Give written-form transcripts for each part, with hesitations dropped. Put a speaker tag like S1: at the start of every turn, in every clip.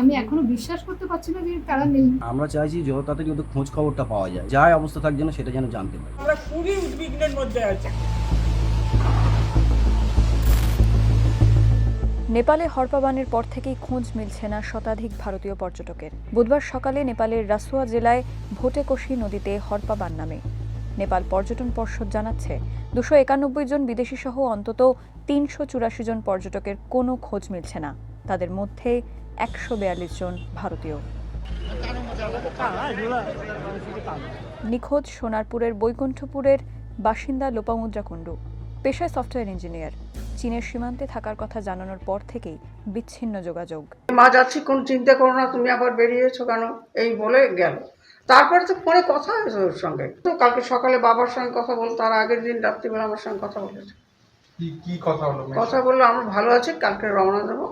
S1: আমি এখনো বিশ্বাস করতে পারছি না যে তারা নেই।
S2: আমরা চাইছি যত তাড়াতাড়ি ওদের খোঁজ খবরটা পাওয়া যায়, যাই অবস্থা থাক যেন সেটা যেন জানতে পারি।
S3: আমরা খুবই উদ্বিগ্নের মধ্যে আছি।
S4: নেপালে হরপাবানের পর থেকেই খোঁজ মিলছে না শতাধিক ভারতীয় পর্যটকের। বুধবার সকালে নেপালের রাসুয়া জেলায় ভোটেকোশি নদীতে হরপাবান নামে। নেপাল পর্যটন পর্ষদ জানাচ্ছে 291 জন বিদেশি সহ অন্তত 384 জন পর্যটকের কোনো খোঁজ মিলছে না। তাদের মধ্যে 142 জন ভারতীয়। নিখোঁজ সোনারপুরের বৈকুণ্ঠপুরের বাসিন্দা লোপামুদ্রা কুণ্ডু, পেশায় সফটওয়্যার ইঞ্জিনিয়ার। চীনের সীমান্তে থাকার কথা জানানোর পর থেকেই বিচ্ছিন্ন যোগাযোগ।
S3: মা যাচ্ছি, কোন চিন্তা করো না, তুমি আবার বেরিয়েছো কেন, এই বলে গেল। তারপরে তো ফোনে কথা হয়েছে ওর সঙ্গে, তো কালকে সকালে বাবার সঙ্গে কথা বল, তার আগের দিন রাত্রিবেলা আমার সঙ্গে কথা বলেছে।
S5: কি কথা হলো?
S3: কথা বললো আমরা ভালো আছি, কালকে রওনা দেবো,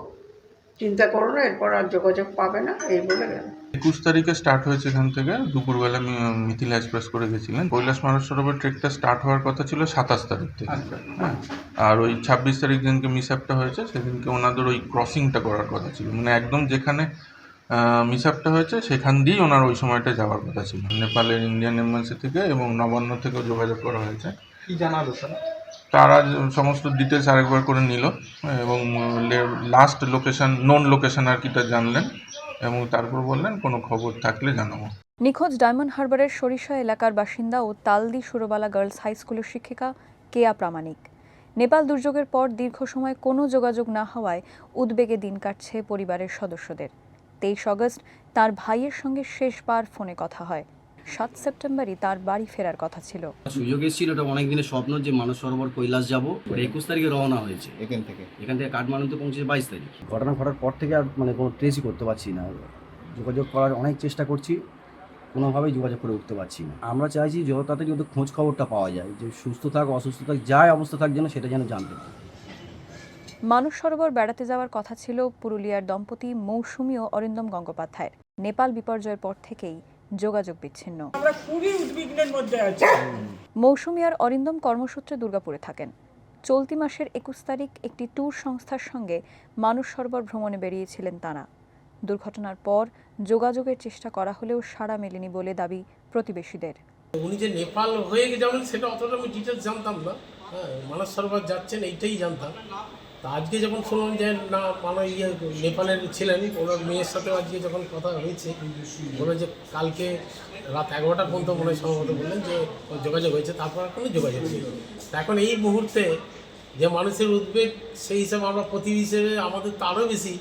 S3: চিন্তা করো না, এরপর আর যোগাযোগ পাবে না, এই বলে গেল।
S5: 21 তারিখে স্টার্ট হয়েছে এখান থেকে, দুপুরবেলা মিথিলা এক্সপ্রেস করে গেছিলেন। কৈলাস মানসরোবর ট্রেকটা স্টার্ট হওয়ার কথা ছিল 27 তারিখ থেকে। হ্যাঁ, আর ওই 26 তারিখ দিনকে মিসঅ্যাপটা হয়েছে, সেদিনকে ওনাদের ওই ক্রসিংটা করার কথা ছিল, মানে একদম যেখানে মিসঅ্যাপটা হয়েছে সেখান দিয়েই ওনার ওই সময়টা যাওয়ার কথা ছিল। নেপালের ইন্ডিয়ান এম্বাসি থেকে এবং নবান্ন থেকেও যোগাযোগ করা হয়েছে।
S6: কি জানালো স্যার?
S5: তারা সমস্ত ডিটেলস আরেকবার করে নিল এবং লাস্ট লোকেশন, নোন লোকেশন আর কিটা জানলেন এবং তারপর বললেন কোনো খবর থাকলে জানাবো।
S4: নিখোঁজ ডায়মন্ড হারবারের সরিষা এলাকার বাসিন্দা ও তালদি সুরবালা গার্লস হাই স্কুলের শিক্ষিকা কেয়া প্রামাণিক। নেপাল দুর্যোগের পর দীর্ঘ সময় কোনো যোগাযোগ না হওয়ায় উদ্বেগে দিন কাটছে পরিবারের সদস্যদের। 23 আগস্ট তার ভাইয়ের সঙ্গে শেষবার ফোনে কথা হয়। 7 সেপ্টেম্বরই তার বাড়ি ফেরার কথা ছিল।
S2: সুযোগ এসেছিল, এটা অনেক দিনের স্বপ্ন যে মানস সরোবর কৈলাস যাবো। 21 তারিখে রওনা হয়েছে এখান থেকে কাঠমান্ডুতে পৌঁছেছে 22 তারিখ। ঘটনা ঘটার পর থেকে আর কোনো ট্রেসই করতে পারছি না। যোগাযোগ করার অনেক চেষ্টা করছি, কোনোভাবেই যোগাযোগ করে উঠতে পারছি না। আমরা চাইছি যত তাড়াতাড়ি ওদের খোঁজ খবরটা পাওয়া যায়, যে সুস্থ থাক অসুস্থ থাক যাই অবস্থা থাক যেন সেটা যেন জানতে পারি।
S4: মানস সরোবর বেড়াতে যাওয়ার কথা ছিল পুরুলিয়ার দম্পতি মৌসুমী ও অরিন্দম গঙ্গোপাধ্যায়ের। নেপাল বিপর্যয়ের পর থেকেই যোগাযোগ বিচ্ছিন্ন।
S3: আমরা খুবই উদ্বিগ্নের মধ্যে আছি।
S4: মৌসুমী আর অরিন্দম কর্মসূত্রে দুর্গাপুরে থাকেন। চলতি মাসের 21 তারিখ একটি ট্যুর সংস্থার সঙ্গে মানস সরোবর ভ্রমণে বেরিয়েছিলেন তাঁরা। দুর্ঘটনার পর যোগাযোগের চেষ্টা করা হলেও সাড়া মেলেনি বলে দাবি প্রতিবেশীদের।
S7: উনি যে নেপাল হয়ে যাবেন সেটা অতটা আমি ডিটেলস জানতাম না। হ্যাঁ, মানস সরোবর যাচ্ছেন এইটাই জানতাম। তা আজকে যখন শুনলাম যে না নেপালের ছিলেন, ওনার মেয়ের সাথে আজকে যখন কথা হয়েছে, বলে যে কালকে রাত 11টা পর্যন্ত মনে হয় সম্ভবত বললেন যে যোগাযোগ হয়েছে, তারপর আর কোনো যোগাযোগ নেই। তা এখন এই মুহূর্তে যে মানুষের উদ্বেগ, সেই হিসাবে আমরা প্রতিবেশী হিসেবে আমাদের তো আরও বেশি,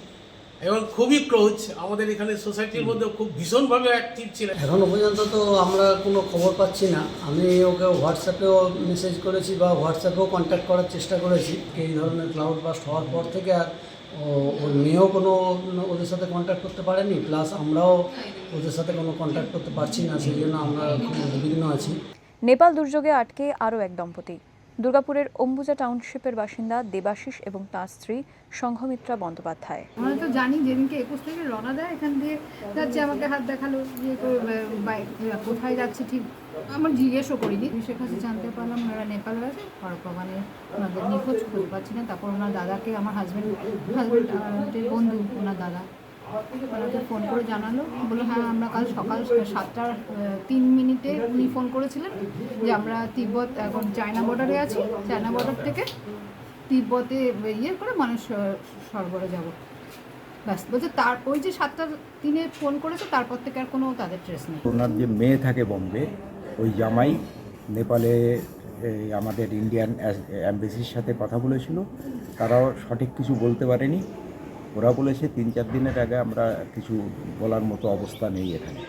S7: এবং খুবই ক্লোজ, আমাদের এখানে সোসাইটির মধ্যে খুব ভীষণভাবে অ্যাক্টিভ ছিলেন।
S8: এখনও পর্যন্ত তো আমরা কোনো খবর পাচ্ছি না। আমি ওকে হোয়াটসঅ্যাপেও মেসেজ করেছি বা হোয়াটসঅ্যাপেও কন্ট্যাক্ট করার চেষ্টা করেছি। এই ধরনের ক্লাউড বাস্ট হওয়ার পর থেকে আর ওর মেয়েও কোনো ওদের সাথে কন্ট্যাক্ট করতে পারেনি, প্লাস আমরাও ওদের সাথে কোনো কন্ট্যাক্ট করতে পারছি না, সেই জন্য আমরা খুব উদ্বিগ্ন আছি।
S4: নেপাল দুর্যোগে আটকে আরও এক দম্পতি। দুর্গাপুরের অম্বুজা টাউনশিপের বাসিন্দা দেবাশিস এবং তাঁর স্ত্রী সংঘমিত্রা বন্দ্যোপাধ্যায়।
S1: আমরা তো জানি যেদিনকে 21 থেকে রওনা দেয় এখান দিয়ে যাচ্ছে, আমাকে হাত দেখালো যে কোথায় যাচ্ছে ঠিক আমার জিজ্ঞেসও করিনি। বিশেষ কাছে জানতে পারলাম ওনারা নেপাল গেছে, হরপাবানে ওনাদের নিখোঁজ খুঁজে পাচ্ছি না। তারপর ওনার দাদাকে, আমার হাজব্যান্ডের বন্ধু, ওনার দাদা ওনাকে ফোন করে জানালো, বললো হ্যাঁ আমরা কাল সকাল 7:03 উনি ফোন করেছিলেন যে আমরা তিব্বত এখন চায়না বর্ডারে আছি, চায়না বর্ডার থেকে তিব্বতে করে মানুষ সরবরাহ যাবো। ব্যাস বলছে, তার ওই যে 7:03 ফোন করেছে, তারপর থেকে আর কোনো তাদের ট্রেস নেই।
S9: ওনার যে মেয়ে থাকে বোম্বে, ওই জামাই নেপালে আমাদের ইন্ডিয়ান অ্যাম্বাসির সাথে কথা বলেছিল, তারাও সঠিক কিছু বলতে পারেনি। ওরা বলেছে 3-4 দিনের আগে, আমরা কিছু বলার মতো অবস্থা নেই এখানে।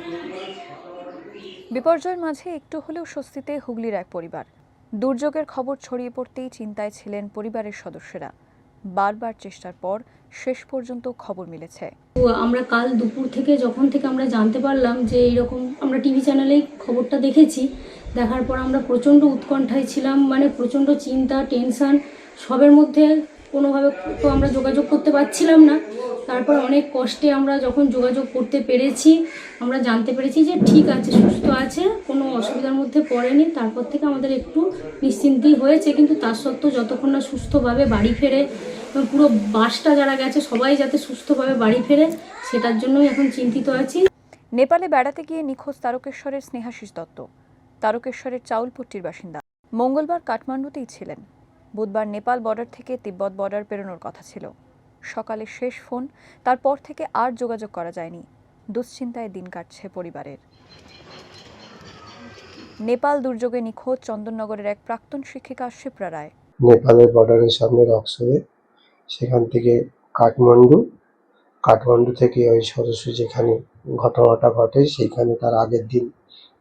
S4: বিপর্যয়ের মাঝে একটু হলেও স্বস্তিতে হুগলির এক পরিবার। দুর্যোগের খবর ছড়িয়ে পড়তেই চিন্তায় ছিলেন পরিবারের সদস্যরা। বারবার চেষ্টার পর শেষ পর্যন্ত খবর মিলেছে।
S10: আমরা কাল দুপুর থেকে যখন থেকে আমরা জানতে পারলাম যে এইরকম, আমরা টিভি চ্যানেলেই খবরটা দেখেছি, দেখার পর আমরা প্রচণ্ড উৎকণ্ঠায় ছিলাম, মানে প্রচণ্ড চিন্তা, টেনশান সবের মধ্যে। কোনোভাবে তো আমরা যোগাযোগ করতে পারছিলাম না। তারপর অনেক কষ্টে আমরা যখন যোগাযোগ করতে পেরেছি, আমরা জানতে পেরেছি যে ঠিক আছে, সুস্থ আছে, কোনো অসুবিধার মধ্যে পড়েনি। তারপর থেকে আমাদের একটু নিশ্চিন্তি হয়েছে, কিন্তু তার সত্ত্বেও যতক্ষণ না সুস্থভাবে বাড়ি ফেরে এবং পুরো বাসটা যারা গেছে সবাই যাতে সুস্থভাবে বাড়ি ফেরে সেটার জন্যই এখন চিন্তিত আছি।
S4: নেপালে বেড়াতে গিয়ে নিখোঁজ তারকেশ্বরের স্নেহাশিস দত্ত তারকেশ্বরের চাউলপট্টির বাসিন্দা। মঙ্গলবার কাঠমান্ডুতেই ছিলেন। বুধবার নেপাল বর্ডার থেকে তিব্বত বর্ডার পেরোনোর কথা ছিল। সকালে শেষ ফোন, তারপর থেকে আর যোগাযোগ করা যায়নি। দুশ্চিন্তায় দিন কাটছে পরিবারের। নেপাল দুর্যোগে নিখোঁজ চন্দননগরের এক প্রাক্তন শিক্ষিকা শিপ্রা রায়।
S6: নেপালের বর্ডারের সামনে রক্সরে, সেখান থেকে কাঠমান্ডু থেকে ওই সরাসরি যেখানে ঘটনাটা ঘটে সেইখানে তার আগের দিন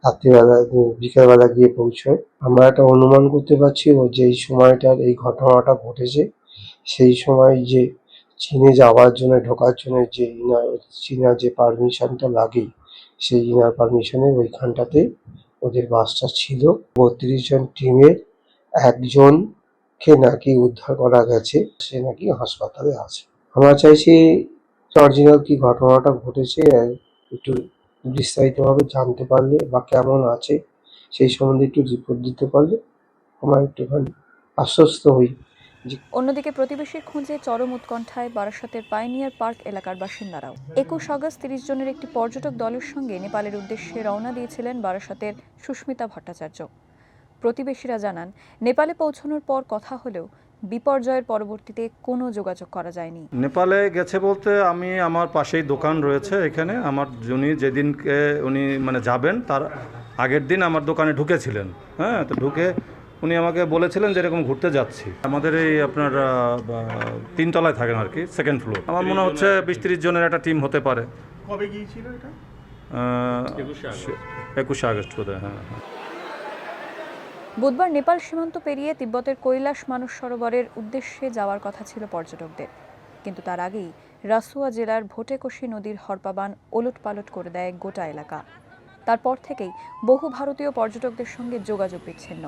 S6: রাত্রিবেলা বিকেলবেলা গিয়ে পৌঁছয়। আমরা একটা অনুমান করতে পারছি ও যেই সময়টার এই ঘটনাটা ঘটেছে সেই সময় যে চীনে যাওয়ার জন্য ঢোকার জন্য যে চীনা যে পারমিশনটা লাগে সেই ইনার পারমিশনের ওইখানটাতে ওদের বাসটা ছিল। 32 জন টিমের একজনকে নাকি উদ্ধার করা গেছে, সে নাকি হাসপাতালে আছে। আমরা চাইছি অরিজিনাল কি ঘটনাটা ঘটেছে একটু বিস্তারিতভাবে জানতে পারলে বা কেমন আছে সেই সম্বন্ধে একটু রিপোর্ট দিতে পারলে আমরা একটুখানি আশ্বস্ত হই।
S4: অন্যদিকে প্রতিবেশীর খোঁজে চরম উৎকণ্ঠায় বারাসতের পাইনিয়ার পার্ক এলাকার বাসিন্দারাও। 21 আগস্ট 30 জনের একটি পর্যটক দলের সঙ্গে নেপালের উদ্দেশ্যে রওনা দিয়েছিলেন বারাসতের সুস্মিতা ভট্টাচার্য। প্রতিবেশীরা জানান, নেপালে পৌঁছানোর পর কথা হলেও বিপর্যয়ের পরবর্তীতে কোনো যোগাযোগ করা যায়নি।
S11: নেপালে গেছে বলতে আমি আমার পাশেই দোকান রয়েছে এখানে, আমার যিনি যেদিনকে উনি মানে যাবেন তার আগের দিন আমার দোকানে ঢুকেছিলেন। হ্যাঁ, তো ঢুকে উনি আমাকে বলেছিলেন যে এরকম ঘুরতে যাচ্ছি। আমাদের এই আপনার 3 তলায় থাকেন আর কি, সেকেন্ড ফ্লোর। আমার মনে হচ্ছে 20-30 জনের একটা টিম হতে পারে।
S5: কবে গিয়েছিল এটা?
S11: 21 আগস্ট বোধহয়। হ্যাঁ।
S4: বুধবার নেপাল সীমান্ত পেরিয়ে তিব্বতের কৈলাস মানস সরোবরের উদ্দেশ্যে যাওয়ার কথা ছিল পর্যটকদের, কিন্তু তার আগেই রাসুয়া জেলার ভোটেকোশি নদীর হরপাবান ওলটপালট করে দেয় গোটা এলাকা। তারপর থেকেই বহু ভারতীয় পর্যটকদের সঙ্গে যোগাযোগ বিচ্ছিন্ন।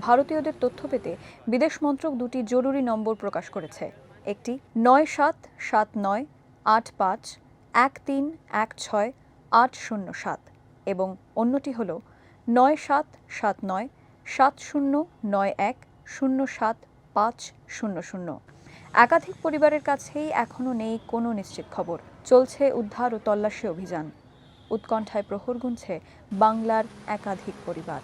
S4: ভারতীয়দের তথ্য পেতে বিদেশ মন্ত্রক 2টি জরুরি নম্বর প্রকাশ করেছে। একটি 9775851316 এবং অন্যটি হল 97797091075500। একাধিক পরিবারের কাছেই এখনও নেই কোনো নিশ্চিত খবর। চলছে উদ্ধার ও তল্লাশি অভিযান। উৎকণ্ঠায় প্রহর গুনছে বাংলার একাধিক পরিবার।